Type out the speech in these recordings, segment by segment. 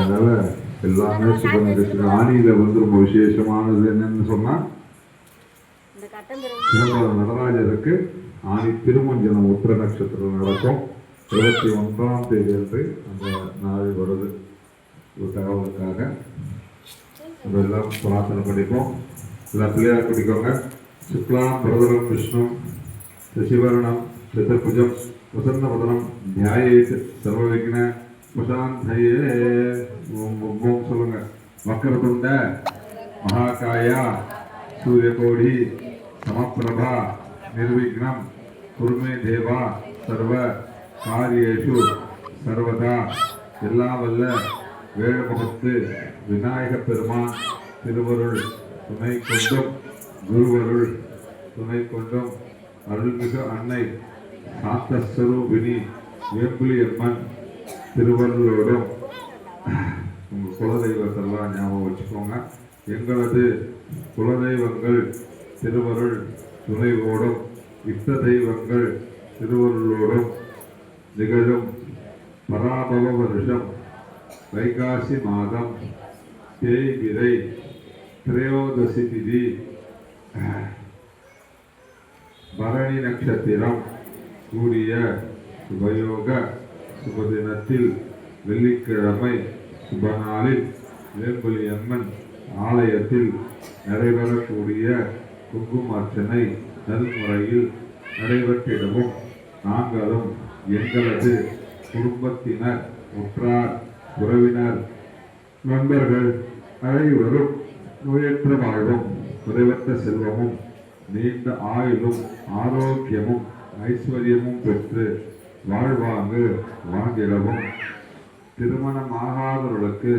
அதனால எல்லாமே சுப நிகழ்ச்சிகள். ஆணியில வந்து ரொம்ப விசேஷமானது என்னன்னு சொன்னா சிதம்பரம் நடராஜருக்கு ஆணி திருமஞ்சனம் உத்திர நட்சத்திரம் நடக்கும். 21ஆம் தேதி அன்று அந்த நாள் வருது. ஒரு தகவலுக்காக நம்ம எல்லாம் பிரார்த்தனை பண்ணிப்போம். எல்லாம் பிள்ளையார் பிடிக்கோங்க. சுக்லாம் பிரதரம் விஷ்ணு சசிவரணம் சதுர்புஜம் பிரசன்னவதனம் தியாயேத் சர்வவிக்ன பிரசாந்தயே. ஓம் சொல்லுங்க. வக்கரதுண்ட மகாகாயா சூரியகோடி சமப்பிரபா நிர்விக்னம் குருமே தேவா சர்வ காரியேஷு சர்வதா. எல்லாம் வல்ல வேழமுகத்து விநாயக பெருமான் திருவருள் துணை கொண்டும் குருவருள் துணை கொண்டும் அருள்மிகு அன்னை சாந்தஸ்வரூபிணி வேம்புலி அம்மன் திருவருளோடும் உங்கள் குலதெய்வத்தெல்லாம் ஞாபகம் வச்சுக்கோங்க. எங்களது குலதெய்வங்கள் திருவருள் துணைவோடும் இஷ்ட தெய்வங்கள் திருவருளோடும் நிகழும் பராபவ வருஷம் வைகாசி மாதம் தேய்பிறை திரையோதசி திதி பரணி நட்சத்திரம் கூடிய சுபயோக சுபதினத்தில் வெள்ளிக்கிழமை சுபநாளில் வேம்புலி அம்மன் ஆலயத்தில் நடைபெறக்கூடிய குங்குமார்ச்சனை நல்முறையில் நடைபெற்றிடவும் நாங்களும் எங்களது குடும்பத்தினர் உற்றார் உறவினர் நண்பர்கள் அனைவரும் நோயற்ற வாழ்வும் குறைவற்ற செல்வமும் நீண்ட ஆயுளும் ஆரோக்கியமும் ஐஸ்வர்யமும் பெற்று வாழ்வாங்கு வாழ்ந்திடவும் திருமணமாகாதவர்களுக்கு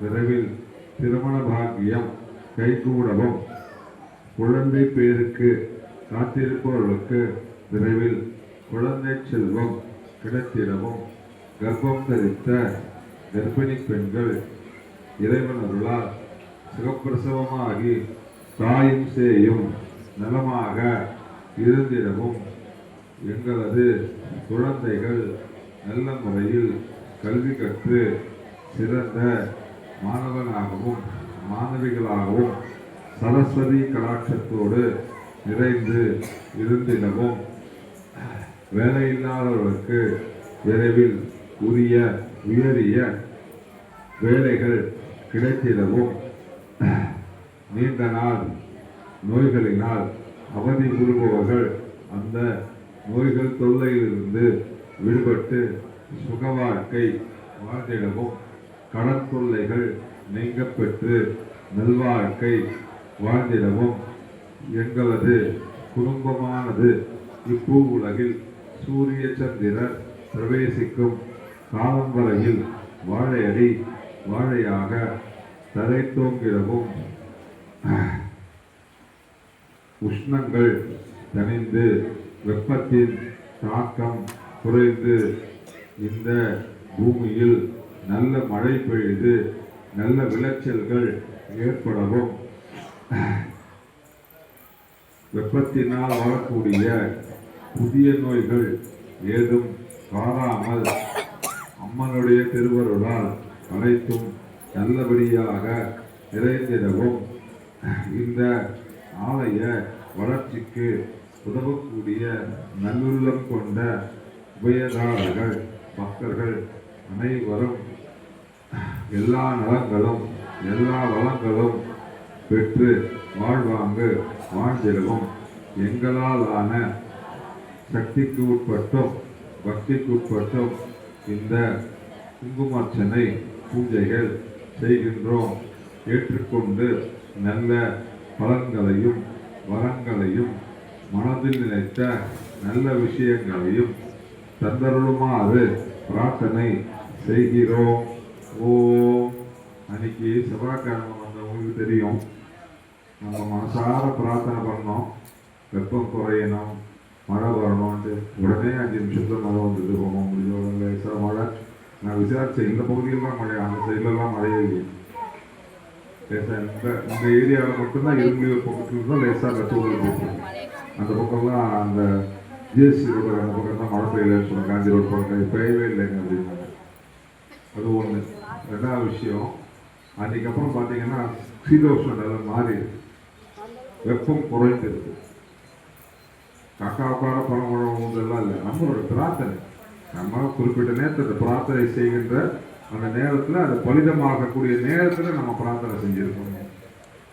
விரைவில் திருமண பாக்கியம் கைகூடவும் குழந்தை பேருக்கு காத்திருப்பவர்களுக்கு விரைவில் குழந்தை செல்வம் கிடைத்திடவும் கர்ப்பம் தரித்த கர்ப்பிணி பெண்கள் இறைவனர்களால் சுகப்பிரசவமாகி தாயும் சேயும் நலமாக இருந்திடவும் எங்களது குழந்தைகள் நல்ல முறையில் கல்வி கற்று சிறந்த மாணவனாகவும் மாணவிகளாகவும் சரஸ்வதி கடாட்சத்தோடு நிறைந்து இருந்திடவும் வேலையில்லாதவர்களுக்கு விரைவில் உரிய உயரிய வேலைகள் கிடைத்திடவும் நீண்ட நாள் நோய்களினால் அவதி கூறுபவர்கள் அந்த நோய்கள் தொல்லையிலிருந்து விடுபட்டு சுக வாழ்க்கை வாழ்ந்திடவும் கடன் தொல்லைகள் நீங்க பெற்று நல்வாழ்க்கை வாழ்ந்திடவும் எங்களது குடும்பமானது இப்பூ உலகில் சூரிய சந்திரர் பிரவேசிக்கும் காலம் வரையில் வாழையடி வாழையாக தலை தோங்கிடவும் உஷ்ணங்கள் தணிந்து வெப்பத்தின் தாக்கம் குறைந்து இந்த பூமியில் நல்ல மழை பெய்து நல்ல விளைச்சல்கள் ஏற்படவும் வெப்பத்தினால் வரக்கூடிய புதிய நோய்கள் ஏதும் காணாமல் அம்மனுடைய திருவருளால் அனைத்தும் நல்லபடியாக நிறைந்திடவும் இந்த ஆலய வளர்ச்சிக்கு உதவக்கூடிய நல்லுள்ளம் கொண்ட உபயதாரர்கள் பக்தர்கள் அனைவரும் எல்லா நலங்களும் எல்லா வளங்களும் பெற்று வாழ்வாங்கு வாழ்ந்திடவும் எங்களால் ஆன சக்திக்கு உட்பட்டும் பக்திக்கு உட்பட்டும் இந்த குங்குமார்ச்சனை பூஜைகள் செய்கின்றோம். ஏற்றுக்கொண்டு நல்ல பலன்களையும் வரங்களையும் மனதில் நினைத்த நல்ல விஷயங்களையும் தந்தருளுமாறு பிரார்த்தனை செய்கிறோம். ஓம். அன்னைக்கு செவ்வாய்க்கிழமை வந்தவங்களுக்கு தெரியும், நம்ம மனசார பிரார்த்தனை பண்ணோம், வெப்பம் குறையணும், மழை வரணும்ட்டு. உடனே 5 நிமிஷத்துல மழை வந்துட்டு போவோம். முடிஞ்ச லேசாக மழை. நான் விசாரிச்சேன், இந்த பகுதியிலாம் மழை, அந்த சைட்லலாம் மழையே இல்லை. லேசாக இந்த ஏரியாவில் மட்டும்தான் இரும்புலியூர் பக்கத்துல தான் லேசாக கட்டுவல் போகும். அந்த பக்கம்லாம் அந்த ஜிஎஸ்டி ரோடு அந்த பக்கம் தான் மழை பெய்யலன்னு சொன்னாங்க. காந்தி ரோடு பக்கம் பெய்யவே இல்லைங்க அப்படின்னாங்க. அது ஒன்று. ரெண்டாவது விஷயம், அதுக்கப்புறம் பார்த்தீங்கன்னா சீதோஷ்ண நிலை மாறி வெப்பம் குறைந்திருக்கு. காக்காவுக்கான பணம் இல்லை, நம்மளோட பிரார்த்தனை. நம்ம குறிப்பிட்ட நேரத்தில் பிரார்த்தனை செய்கின்ற அந்த நேரத்தில் அது பலிதமாகக்கூடிய நேரத்தில் நம்ம பிரார்த்தனை செஞ்சுருக்கோம்.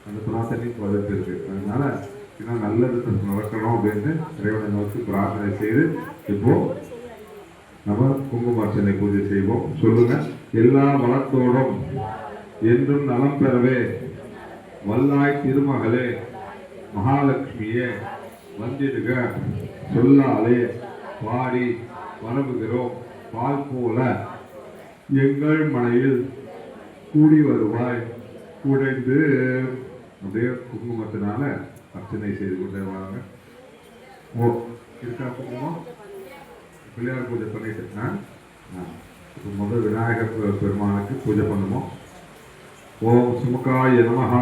அந்த பிரார்த்தனை பதிட்டு இருக்கு. அதனால இன்னும் நல்லது நடக்கணும் அப்படின்னு இறைவனை நோக்கி பிரார்த்தனை செய்து இப்போ நம்ம குங்குமார்ச்சனை பூஜை செய்வோம். சொல்லுங்க. எல்லா வளத்தோடும் என்றும் நலம் பெறவே வல்லாய் திருமகளே மகாலட்சுமியே வந்திடுக சொல்லாலே பாடி பரவுகிறோம் பால் போல எங்கள் மனையில் கூடி வருவாய் உடைந்து. அப்படியே குங்குமத்தினால அர்ச்சனை செய்து கொண்டே வாங்க. ஓ இருக்கா குங்குமம்? பிள்ளையார் பூஜை பண்ணிட்டு இப்போ முதல் விநாயகர் பெருமானுக்கு பூஜை பண்ணுவோம். ஓம் சுமுகாய நமஹ,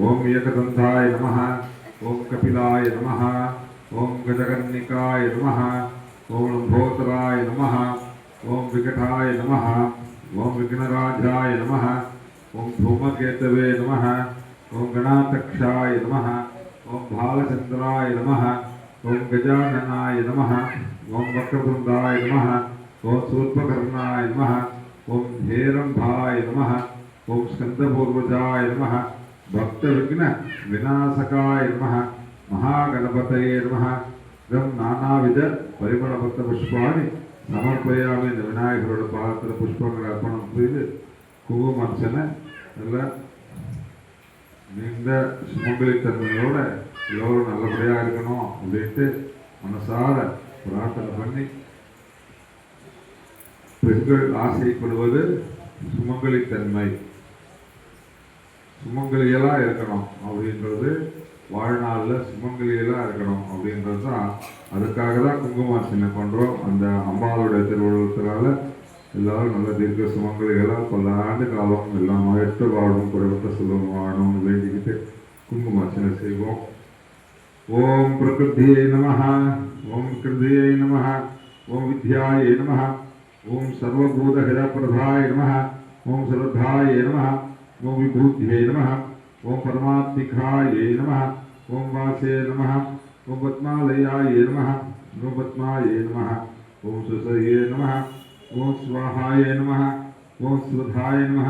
ஓம் ஏகதந்தாய நமஹ, ஓம் கபிலாய நமஹ, ஓம் கஜகர்ணிகாய நமஹ, ஓம் லம்போதராய நமஹ, ஓம் விகடாய நமஹ, ஓம் விக்னராஜாய நமஹ, ஓம் धूमकेतवे नमः, ओम गणाध्यक्षाय नमः, ओम भालचंद्राय नमः, ओम गजाननाय नमः, ओम वक्रतुंडाय नमः, ओम शूर्पकर्णाय नमः, ओम हेरंभाय नमः, ओम स्कंदपूर्वजाय नमः, भक्तविघ्न विनाशकाय नमः, महागणपतये नमः. गम नानाविध परिमलभक्त पुष्पाणि समर्पयामि. विनायकरोட பாதத்தில் புஷ்பங்களை அர்ப்பணம் செய்து குங்குமார்ச்சனை நல்ல நீண்ட சுமங்கலித்தன்மையோட எல்லோரும் நல்லபடியாக இருக்கணும் அப்படின்ட்டு மனசார பிரார்த்தனை பண்ணி, பெண்கள் ஆசைப்படுவது சுமங்கலித்தன்மை, சுமங்கலியெல்லாம் இருக்கணும் அப்படின்றது, வாழ்நாளில் சுமங்கலியெல்லாம் இருக்கணும் அப்படின்றது தான். அதுக்காக தான் குங்குமார்ச்சனை பண்ணுறோம். அந்த அம்பாளுடைய திருவுருவத்தினால எல்லாரும் நல்ல தீர்க்க சுமங்கலிகளாக பல ஆண்டு காலம் எல்லாம் எட்டு வாழும் குறைவற்ற செல்வம் வாழணும்னு வேண்டிக்கிட்டு குங்குமார்ச்சனை செய்வோம். ஓம் பிரகிருதியை நமஹ, ஓம் கிருதியை நமஹ, ஓம் வித்யாயை நமஹ, ஓம் சர்வபூதஹிதப்பிரதாய நமஹ, ஓம் ஸ்ரத்தாயை நமஹ, ஓம் விபூதியை நமஹ, ஓம் பரமாத்மிகாயை நமஹ, ஓம் வாசே நமஹ, ஓம் பத்மாலயாயை நமஹ, ஓம் பத்மாயை நமஹ, ஓம் சுசயே நமஹ, ओम स्वाहाय नमः, ओम स्वधाय नमः,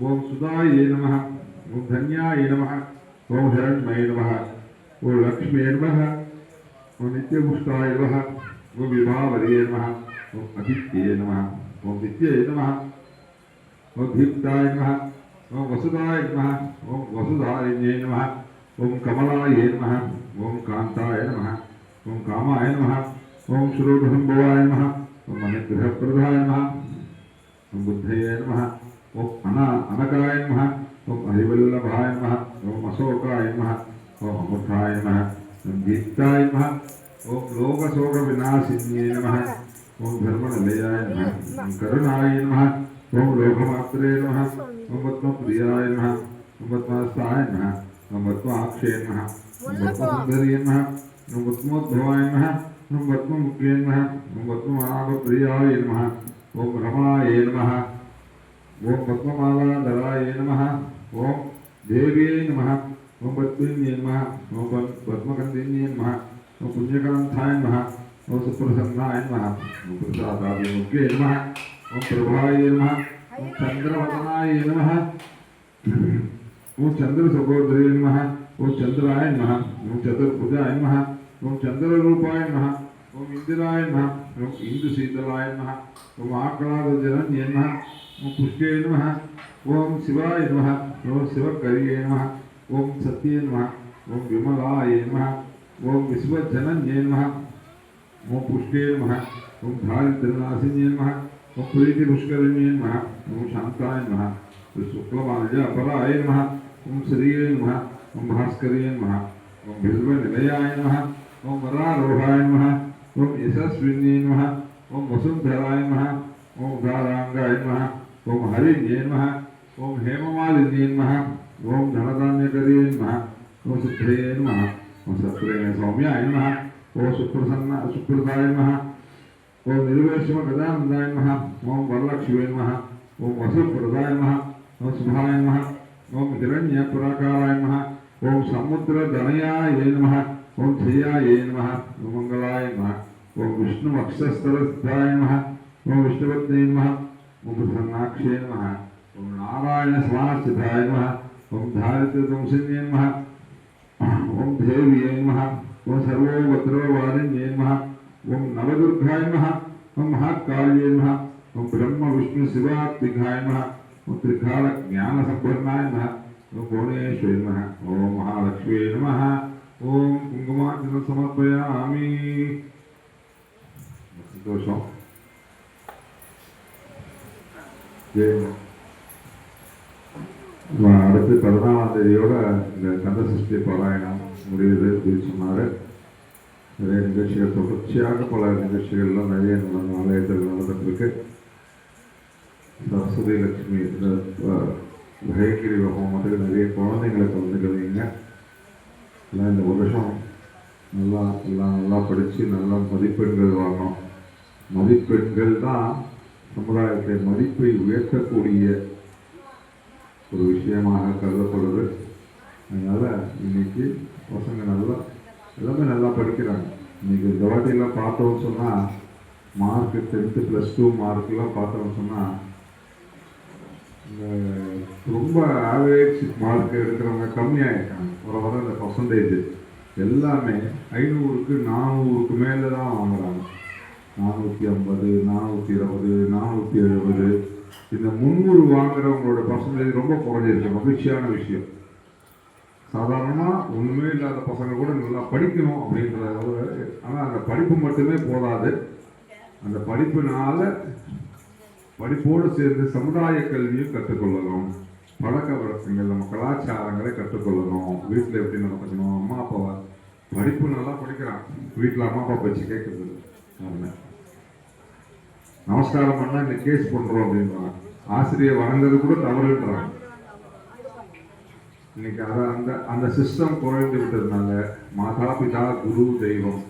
ओम सुदाय नमः, ओम धन्याय नमः, ओम हिरण्मये नमः, ओम लक्ष्मी नमः, ओम नित्यपुष्टाय नमः, ओम विभावरे नमः, ओम आदित्ये नमः, ओम दित्ये नमः, ओम दीप्ताय नमः, ओम वसुदाय नमः, ओम वसुधारिण्ये नमः, ओम कमलाय नमः, ओम कांताय नमः, ओम कामाय नमः, ओम श्रीसंभवाय नमः, ओम अनुग्रहप्रदाय नमः, ओम बुद्धये नमः, ओम अनकाय नमः, ओम हरिवल्लभाय नमः, ओम अशोकाय नमः, ओम अमृताय नमः, ओम दीप्ताय नमः, ओम लोकशोक विनाशिन्ये नमः, ओम धर्मनिलयाय नमः, ओम करुणाय नमः, ओम लोकमात्रे नमः, ओम पद्मप्रियाय नमः, ओम पद्महस्ताय नमः, ओम पद्माक्षये नमः, ओम पद्मसुन्दर्ये नमः, ओम पद्मोद्भवाय नमः, ओम पद्ममुखे नमः, ओम पद्मनाभप्रियाय नमः, ओम रमाय नमः, ओम पद्ममालाधराय नमः, ओम देव्यै नमः, ओम पद्मिन्यै नमः, ओम पद्मकन्दिन्यै नमः, ओम पुण्यकान्ताय नमः, ओम सुप्रसन्नाय नमः, ओम प्रसादाभिमुखे नमः, ओम प्रभाय नमः, ओम चन्द्रवदनाय नमः, ओम चन्द्रसहोदरे नमः, ओम चन्द्राय नमः, ओम चतुर्भुजाय नमः, ओम चंद्ररूपाय नमः, ओम इंदिराय नमः, ओम इंदुशीतलाय नमः, ओम आकाशजनन्ये नमः, ओम पुष्टे नमः, ओम शिवाय नमः, ओम शिवकर्ये नमः, ओम सत्ये नमः, ओम विमलाय नमः, ओम विश्वजनन्ये नमः, ओम पुष्टे नमः, ओम दारिद्र्यनाशिन्ये नमः, ओम प्रीतिपुष्करिण्ये नमः, ओम शान्ताय नमः, ओम शुक्लमाल्यपराय नमः, ओम श्रिये नमः, ओम भास्कर्ये नमः, ओम बिल्वनिलयाय नमः, ओम वरारोहाय नमः, ओम यशस्विन्ये नमः, ओम वसुंधराय नमः, ओम उदारांगाय नमः, ओम हरिण्ये नमः, ओम हेममालिन्ये नमः, ओम धनधान्यकर्ये नमः, ओम सिद्धये नमः, ओम सत्रेण सौम्याय नमः, ओम सुप्रदाय नमः, ओम निर्वेशम गदानंदाय नमः, ओम वरलक्ष्मी नमः, ஓம் வசுப்பிரதாய நமஹ, ஓம் சுபாய நமஹ, ஓம் ஹிரண்யபுராகாராய நமஹ, ஓம் சமுத்திரதனயாய நமஹ, ஓம் ஜெயாய நமஹ, ஓம் மங்களாய நமஹ, ஓம் விஷ்ணு வக்ஷஸ்தரஸ்தாய நமஹ, ஓம் விஷ்ணுபத்னே நமஹ, ஓம் பிரசன்னாக்ஷே நமஹ, ஓம் நாராயண சமாசிதாய நமஹ, ஓம் தாரித்ரதம்சின்யே நமஹ, ஓம் தேவியே நமஹ, ஓம் சர்வோபத்ரவவாரிண்யே நமஹ, ஓம் நவதுர்காய நமஹ, ஓம் மகாகாளியே நமஹ, ஓம் பிரம்ம விஷ்ணு சிவாத்மிகாய நமஹ, ஓம் திரிகால ஞான சம்பூர்ணாய நமஹ, ஓம் புவனேஸ்வரி நமஹ, ஓம் மகாலட்சுமியே நமஹ. ஓம் குங்குமார்ச்சனம் சமர்ப்பயாமி. சந்தோஷம். அடுத்து 14ஆம் தேதியோட இந்த கந்த சஷ்டி பாராயணம் முடியுது அப்படின்னு சொன்னார். நிறைய நிகழ்ச்சிகள் தொடர்ச்சியாக பல நிகழ்ச்சிகள்லாம் நிறைய ஆலயத்தில் நடந்துட்டுருக்கு. சரஸ்வதி லட்சுமி இந்த ஹயகிரி ஹோமத்துக்கு நிறைய குழந்தைங்களை கலந்துக்கிறீங்க. எல்லாம் இந்த வருஷம் நல்லா படித்து நல்ல மதிப்பெண்கள் வாங்கணும். மதிப்பெண்கள் தான் சமுதாயத்தை மதிப்பை உயர்த்தக்கூடிய ஒரு விஷயமாக கருதப்படுது. அதனால் இன்னைக்கு பசங்க எல்லாமே நல்லா படிக்கிறாங்க. இன்னைக்கு இந்த வாட்டியெல்லாம் பார்த்தோம்னு சொன்னால் மார்க்கு 10th +2 மார்க்கெலாம் பார்த்தோம்னு சொன்னால் ரொம்ப ஆவரேஜ் மார்க் எடுக்கிறவங்க கம்மியாக இருக்காங்க. வர இந்த பர்சன்டேஜ் எல்லாமே 500க்கு 400க்கு மேலே தான் வாங்குறாங்க. 450, 420, 470 இந்த 300 வாங்குறவங்களோட பர்சன்டேஜ் ரொம்ப குறைஞ்சிருக்கு. மகிழ்ச்சியான விஷயம். சாதாரணமாக ஒன்றுமே இல்லாத பசங்க கூட நல்லா படிக்கணும் அப்படின்றத. ஆனால் அந்த படிப்பு மட்டுமே போதாது. அந்த படிப்போடு சேர்ந்து சமுதாய கல்வியும் கற்றுக்கொள்ளணும். பழக்க வழக்கங்கள், நம்ம கலாச்சாரங்களை கற்றுக்கொள்ளணும். வீட்டில் எப்படி நடக்கணும், அம்மா அப்பாவை படிப்பு நல்லா படிக்கிறான், வீட்டில் அம்மா அப்பா வச்சு கேட்குறது நமஸ்காரம் பண்ணால் இந்த கேஸ் பண்ணுறோம் அப்படின்றாங்க. ஆசிரியர் வணங்குறது கூட தவறுன்றாங்க. இன்னைக்கு அந்த சிஸ்டம் குறைந்து விட்டதுனால மாதா பிதா குரு தெய்வம்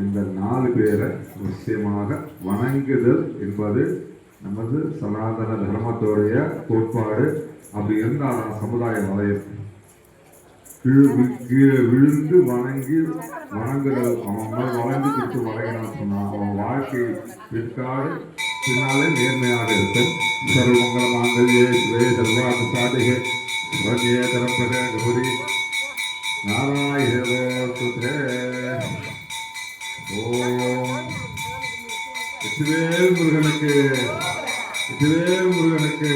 இந்த 4 பேரை நிச்சயமாக வணங்குதல் என்பது நமது சனாதன தர்மத்தோடைய கோட்பாடு. அப்படி இருந்தால் சமுதாய வளையம் கீழே விழுந்து வணங்குதல். அவன் வளைந்து கிட்டு வணங்கினான்னு சொன்னான் அவன் வாழ்க்கை பிற்காடு பின்னாலே நேர்மையாக இருக்கும். சர்வமங்கல மாங்கல்யே சிவே சர்வார்த்த சாதிகே சரண்யே தரப்பத கௌரி நாராயணோஸ்துதே. ஓம் வெற்றிவேல் முருகனுக்கு, வெற்றிவேல் முருகனுக்கு.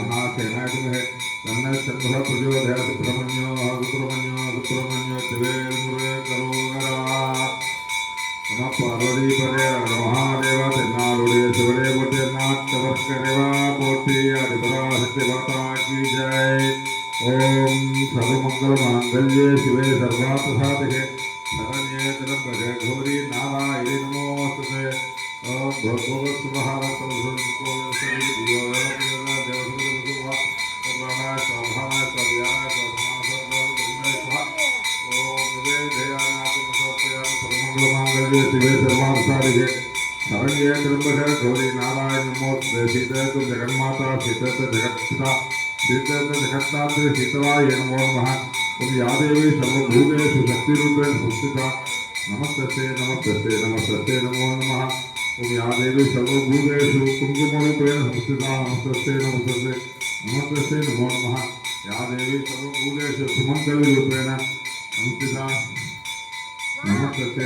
மகாசேனாதிமகே தன்ன சண்முக பிரஜோதய சுப்பிரமணியோ வெற்றிவேல் முருக கரோகரா. நம பார்வதிபதே மகாதேவா. தென்னாளுடைய சிவனே போற்றி, நாட்டவர்க்கரைவா போற்றி, அதிபராசக்தி மாதா கி ஜெய். ஓம் சர்வமங்கல மாங்கல்யே சிவே சர்வார்த்த சாதிகே சரண்யே திரம்பகே கௌரி நாராயணி நமோஸ்துதே. ஓம் பகவத் சுபஹாரதம் சுகோயசரி தியோயா தேவசுதேவசுவா ஓம்ராமாய ஸ்வாமாய ஸ்வாமியாய ஸ்வாமாய ஸ்வாமாய. ஓம் நிவேதயானாதி முசோத்யாதி சர்வமங்கல மாங்கல்யே சிவே சர்வார்த்த சாதிகே சரண்யே திரம்பகே கௌரி நாராயணி நமோஸ்துதே. சீதேது ஜெகன்மாதா சீதேது ஜெகத்பிதா சீதேது ஜெகத்தாத்ரி சீதவாய நமோ நமः. ஓம் யாதேவி சர்வபூதேஷு சக்திரூபேண संस्थिता நமஸ்தே நமஸ்தே நமஸ்தே நமோ நமः. ஓம் யாதேவி சர்வபூதேஷு குங்குமரூபேண संस्थिता நமஸ்தே நமஸ்தே நமஸ்தே நமோ நமः. யாதேவி சர்வபூதேஷு சுமங்கலிரூபேண संस्थिता நமஸ்தே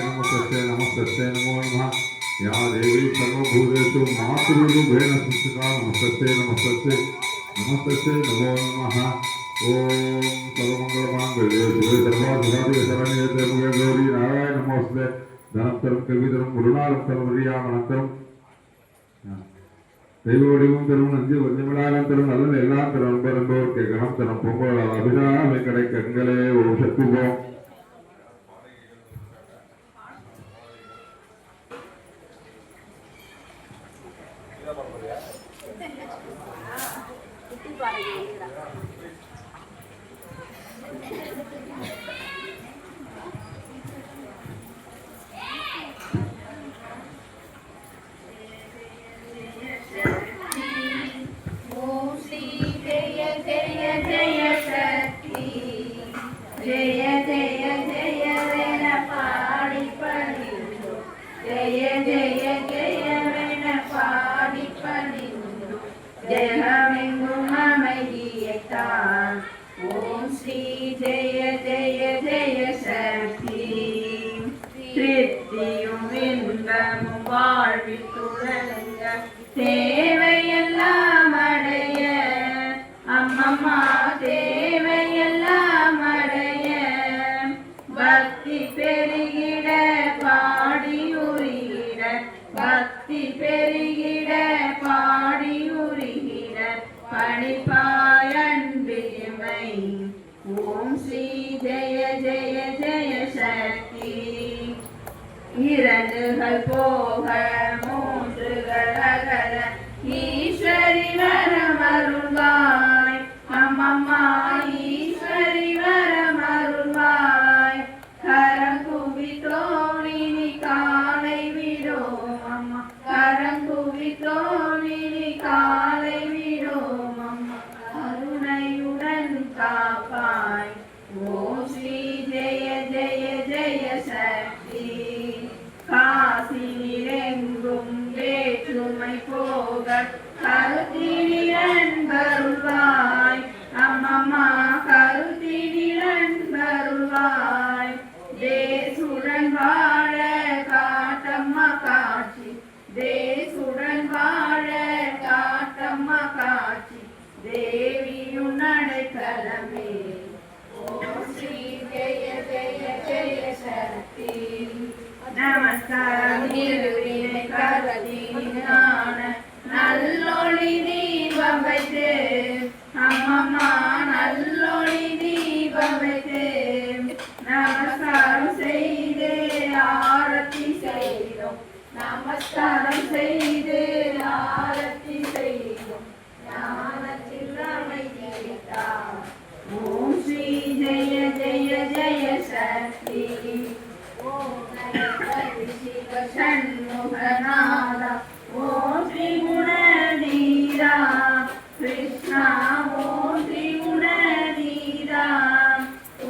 நமஸ்தே நமோ நமः. யாதேவி சர்வபூதேஷு மாத்ருரூபேண संस्थिता நமஸ்தே நமஸ்தே நமோ நமः. ஓம் சர்வமங்கலமாங்கல்யே சிவே சர்வார்த்த சாதிகே சரண்யே திரம்பகே கௌரி நாராயணி நமோஸ்துதே. தனம் தரும் கல்வி தரும் குருநாதம் தரும் வழியாமனம் தரும் தெய்வ வடிவம் தரும் நஞ்சு கொஞ்சமிழாகம் தரும் நல்லது எல்லாம் தரும் அன்பர் என்பவர்க்கு கணம் தரும் பொங்கல் அபிராமி கடை கண்களே ஓம் சக்தி போம். ஜெய ஜெய ஜெயவென பாடி பணிந்து ஜெய ஜெய ஜெயவென பாடி பணிந்து ஜெகமெங்கும் அமைதியைத்தான் ஓம் ஸ்ரீ ஜெய ஜெய ஜெய சக்தி திருப்தியும் இன்பமும் வாழ்வில் துறங்க தேவையெல்லாம் அடைய அம்மம்மா தேவையெல்லாம் அடைய பக்தி பெருகிட பாடி உருகிட பக்தி பெருகிட பாடி உருகிட பணிப்பாய் அன்பிமை ஓம் ஸ்ரீ ஜெய ஜெய ஜெய சக்தி இரண்டுகள் போக மூன்றுகள் அகல ஈஸ்வரி வரமருள்வாய் அம்மம்மா ஈஸ்வரி வரமருள்வாய் கரம் குவித்தோனினி காலை விடோம் அம்மா கரம் குவித்தோனினி காலை விடோம் அம்மா கருணையுடன் காப்பாய் ஓம் ஸ்ரீ ஜெய ஜெய ஜெய சக்தி காசினிலெங்கும் வேற்றுமை போக கருத்தினிலன் வருவாய் அம்மம்மா கருத்தினிலன் வருவாய் தேசுடன் வாழ காட்டம்மா காட்சி தேசுடன் வாழ காட்டம்மா காட்சி தேவியும் நடைக்கலமே ஓம் ஸ்ரீ ஜெய ஜெய ஜெய சக்தி நமஸ்காரம் இருவினை கருதினான நல்லொளி தீபம் வைத்து அம்மம்மா நல்லொளி தீபம் வைத்து நமஸ்காரம் செய்து ஆரத்தி செய்தோம் நமஸ்காரம் செய்து ஆரத்தி செய்தோம் ஞானத்தில் அமைதித்தார் ஓம் ஸ்ரீ ஜெய ஜெய ஜெய சக்தி ஓம் षण्मुखनाद ॐ श्रीगुणधीरा कृष्णा ॐ श्रीगुणधीरा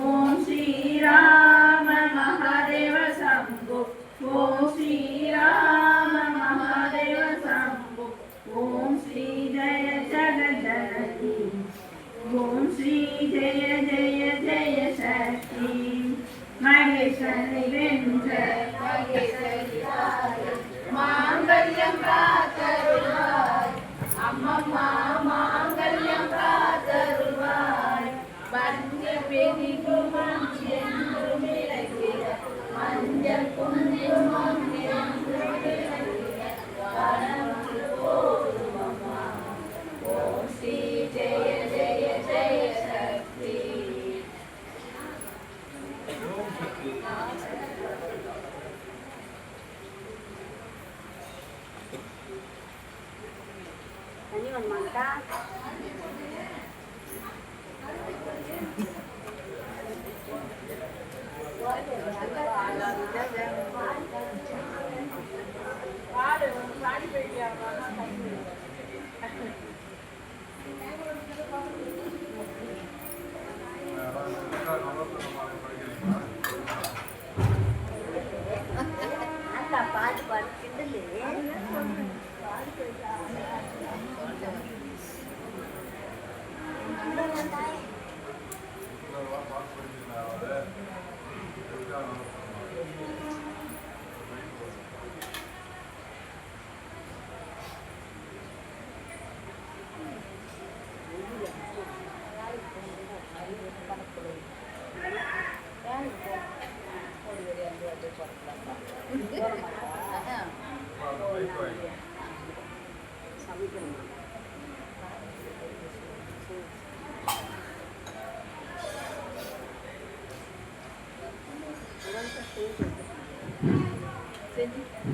ॐ श्रीराम महादेव शम्भो ॐ श्रीराम महादेव शम्भो ॐ श्री जय जगज्जननी ॐ श्री जय जय जय शक्ति மகேஸ்வரி வென்ற மகேஸ்வரி மாங்கல்யம் காத்தருள்வாய் அம்மம்மா மாங்கல்யம் காத்தருள்வாய் பஞ்ச பெரிகும் என்றும் விளக்கிட மஞ்சள் குங்குமம் என்றும் விளக்கிட வனமுள் போதும் அம்மா ஓம் ஸ்ரீ ஜெய ஜெய ஜெய சக்தி Ini mangga.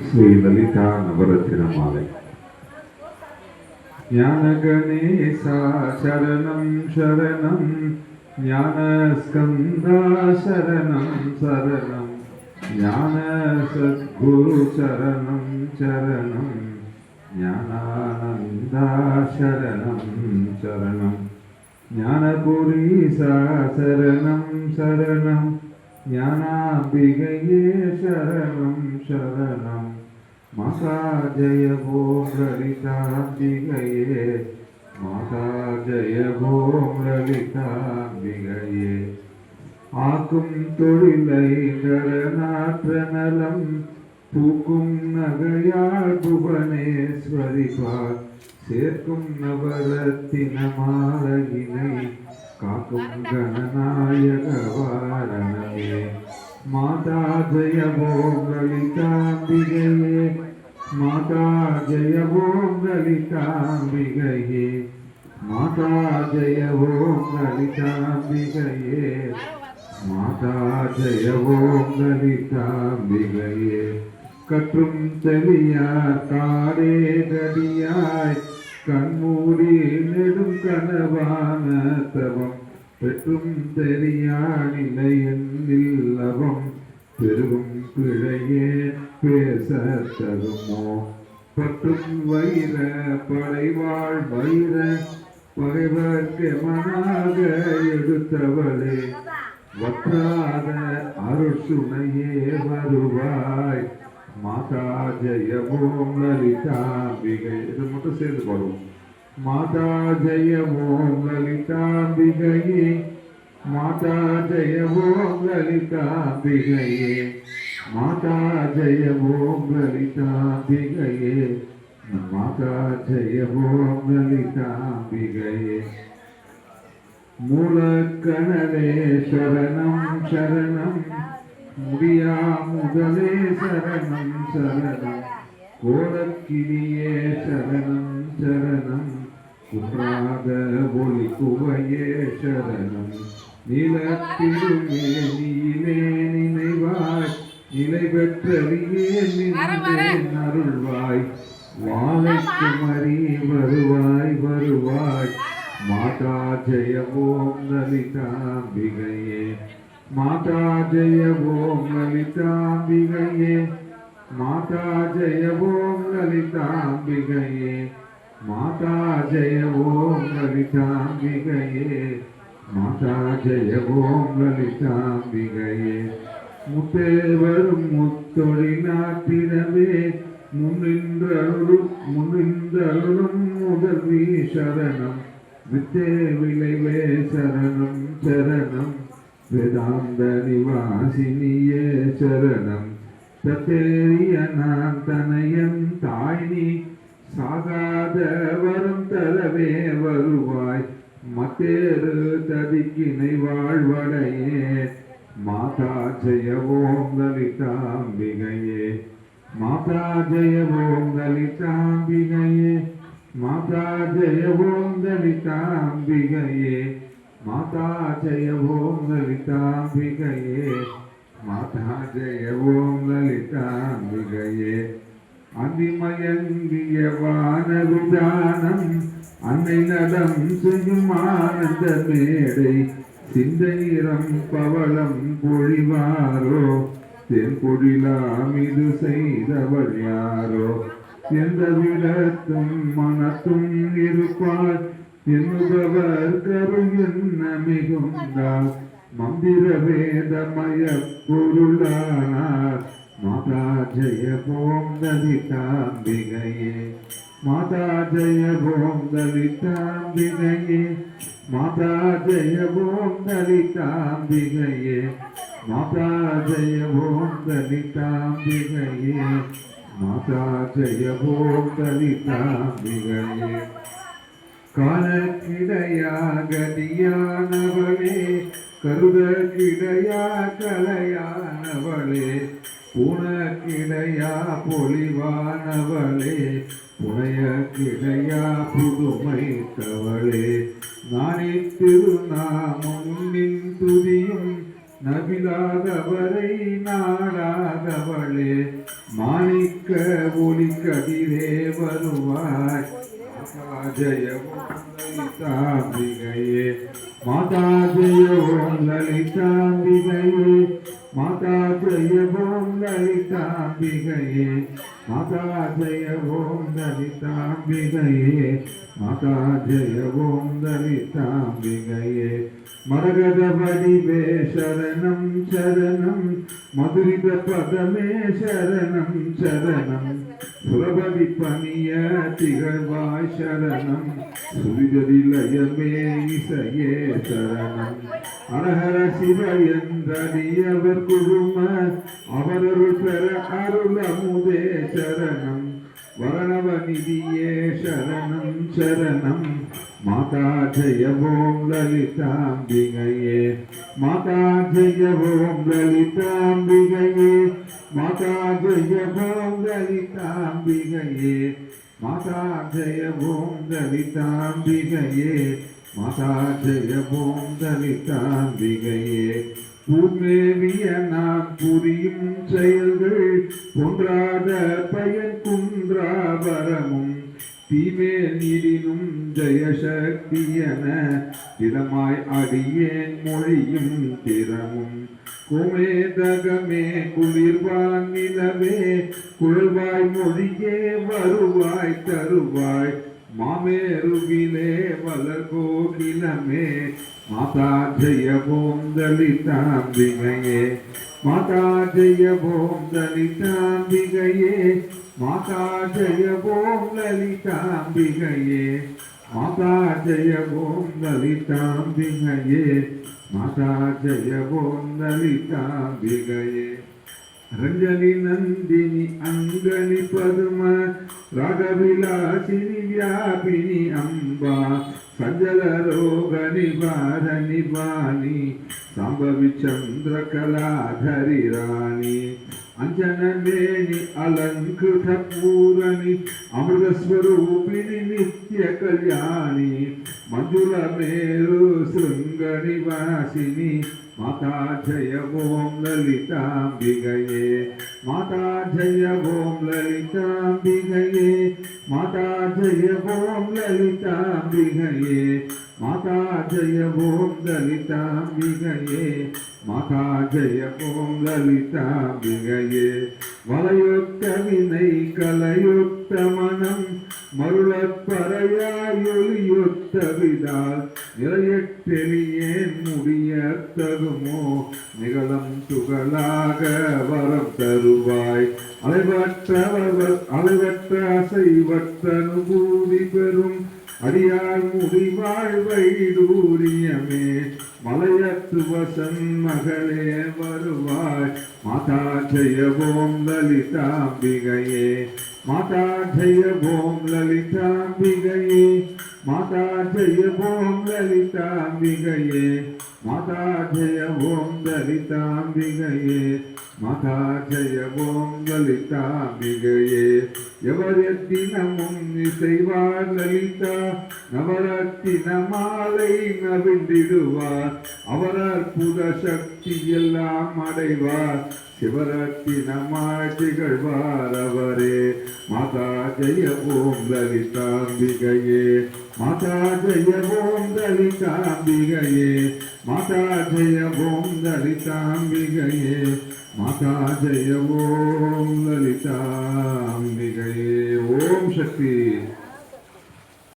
ஸ்ரீ லலிதா நவரத்தின மாலை. ஞான கணேசா சரணம் சரணம், ஞான ஸ்கந்தா சரணம் சரணம், ஞான சத்குரு சரணம் சரணம், ஞானானந்தா சரணம் சரணம். ஞானபுரீசா சரணம் சரணம் ஞானாம்பிகையே சரணம் சரணம் மாதா ஜெய ஓம் லலிதாம்பிகையே மாதா ஜெய ஓம் லலிதாம்பிகையே ஆக்கும் தொழிலை நரநாற்ற நலம் பூக்கும் நகையாள் புவனேஸ்வரி பால் சேர்க்கும் நவரத்தின மாலையினை காக்கும் கணநாயக வாரணமே மாதா ஜெய ஓம் லலிதாம்பிகையே மாதா ஜெய ஓம் லலிதாம்பிகையே மாதா ஜெய ஓம் லலிதாம்பிகையே மாதா ஜெய ஓம் லலிதாம்பிகையே கற்றும் தெளியார் காடே கடியாய் கண்மூடி நெடும் கனவான தவம் பெற்றும் தெரியானிலை என்னில்லவம் பெருகும் பிழையே பேச தருமோ பற்றும் வைர படைவாழ் வைர பகைவர்க்கு மனாக எடுத்தவளே வற்றாத அருசுனையே வருவாய் மாதா ஜெய ஓம் லலிதாம்பிகை. இது மட்டும் சேர்ந்து பாடுவோம். மாதா ஜெய ஓம் லலிதாம்பிகையே மாதா ஜெய ஓம் லலிதாம்பிகையே மாதா ஜெய ஓம் லலிதாம்பிகையே மாதா ஜெய ஓம் லலிதாம்பிகையே மூலக்கணலே சரணம் சரணம் முடியா முதலே சரணம் சரணம் கோலக்கிரியே சரணம் சரணம் குன்றாத ஒளி குவையே சரணம் நிலத்திருமேனியிலே நினைவாய் நிலை பெற்றறியே நின்றேன் அருள்வாய் வாழைக்குமரி வருவாய் வருவாய் மாதா ஜெய ஓம் லலிதாம்பிகையே மாதா ஜெய ஓம் லலிதாம்பிகையே மாதா ஜெய ஓம் லலிதாம்பிகையே மாதா ஜெய ஓம் லலிதாம்பிகையே மாதா ஜெய ஓம் லலிதாம்பிகையே முத்தேவரும் முத்தொழிலாத்திரவே முன்னின்றருளும் முதல்வி சரணம் வித்தே விளைவே சரணம் சரணம் வேதாந்த நிவாசினியே சரணம் தத்தேரிய நான் தனையன் தாய்னி சாகாத வரம் தரவே வருவாய் மத்தேறு ததிக்கினை வாழ்வடையே மாதா ஜெய ஓம் லலிதாம்பிகையே மாதா ஜெய ஓம் லலிதாம்பிகையே மாதா ஜெய ஓம் லலிதாம்பிகையே மாதா ஜெய ஓம் லலிதாம்பிகையே மாதா ஜெய ஓம் லலிதாம்பிகையே அதிமயங்கிய வானவிதானம் அன்னை நலம் செய்யும் ஆனந்த மேடை சிந்தையிரம் பவளம் பொழிவாரோ தென் பொழிலாம் இது செய்தவள் யாரோ எந்த விடத்தும் மனத்தும் இருப்பார் என்னுபவர் கருள் என்ன மிகுந்தால் மந்திர வேதமய பொருளானார் மாதா ஜெய ஓம் லலிதாம்பிகையே மாதா ஜெய ஓம் லலிதாம்பிகையே மாதா ஜெய ஓம் லலிதாம்பிகையே மாதா ஜெய ஓம் லலிதாம்பிகையே மாதா ஜெய ஓம் லலிதாம்பிகையே காலக்கிடையா கதியானவளே கருதக்கிடையா கலையானவளே புனக்கிடையா பொலிவானவளே புனையக்கிடையா புதுமை கவளே நானே திருநாமம் நின் துதியும் நபிலாதவரை நாடாதவளே மாணிக்க ஒளி கதிரே வருவாய் ஜெய ஓம் லலிதாம்பிகையே மாதா ஜெய ஓம் லலிதாம்பிகையே மாதா ஜெய ஓம் லலிதாம்பிகையே மாதா ஜெய ஓம் லலிதாம்பிகையே மாதா ஜெய ஓம் லலிதாம்பிகையே மரகத வடிவே சரணம் சரணம் மதுரித பதமே சரணம் சரணம் சுரபதி பணிய திகழ்வாய் சரணம் சுரிதரிலயமே இசையே சரணம் அரஹர சிவ என்றறியவர் குழும அவரருள் பெற அருளமுதே சரணம் வரணவநிதியே சரணம் சரணம் மாதா ஜெய ஓம் லலிதாம்பிகையே மாதா ஜெய ஓம் லலிதாம்பிகையே மாதா ஜெய ஓம் லலிதாம்பிகையே மாதா ஜெய ஓம் லலிதாம்பிகையே மாதா ஜெய ஓம் லலிதாம்பிகையே பூமேவிய நான் புரியும் செயல்கள் ஒன்றாத பயன் குன்றா வரமும் தீமே நீடினும் ஜெயசக்தி என திடமாய் அடியேன் மொழியும் திறமும் குமேதகமே குளிர்வான் நிலவே குழல்வாய் மொழியே வருவாய் தருவாய் மாமேருவிலே வளர் கோகிலமே மாதா ஜெய ஓம் லலிதாம்பிகையே மாதா ஜெய ஓம் லலிதாம்பிகையே மாதா ஜெய ஓம் லலிதாம்பிகையே மாதா ஜெய ஓம் லலிதாம்பிகையே மாதா ஜெய ஓம் லலிதாம்பிகையே ரஞ்சனி நந்தினி அங்கனி பதும ராகவிலாசினி வியாபினி அம்பா சஞ்சல ரோக நிவாரணி வாணி சாம்பவி சந்திரகலாधरी ராணி अंजनमेनि अलंकृत पूरणी अमृत स्वरूपिणी नित्य कल्याणी मंजुल मेरु श्रृंग निवासिनी माता जय ओम ललितांबिगये माता जय ओम ललितांबिगये माता जय ओम ललितांबिगये माता जय ओम ललितांबिगये माता जय ओम ललितांबिगये वलयुक्त विनै कलयुक्त मनम மருளப்பறையாயொலியொத்த விதால் நிறையட்டெளியேன் முடியத்தகுமோ நிகழம் துகளாக வரம் தருவாய் அலைவற்ற அசைவற்ற அனுபூதி பெறும் அடியார் முடிவாழ்வை டூரியமே மலையத்து வசன் மகளே வருவாய் மாதா ஜெய ஓம் லலிதாம்பிகையே माता जय ओम ललितांबिगये माता जय ओम ललितांबिगये माता जय ओम ललितांबिगये माता जय ओम ललितांबिगये எவரத்தினமும் இசைவார் லலிதா நவரத்தின மாலை நவிண்டிடுவார் அவர் அற்புத சக்தி எல்லாம் அடைவார் சிவரத்தினமாய் திகழ்வார் அவரே மாதா ஜெய ஓம் லலிதாம்பிகையே மாதா ஜெய ஓம் லலிதாம்பிகையே மாதா ஜெய ஓம் லலிதாம்பிகையே மாதா ஜெய ஓம் லலிதாம்பிகையே ஓம் சக்தி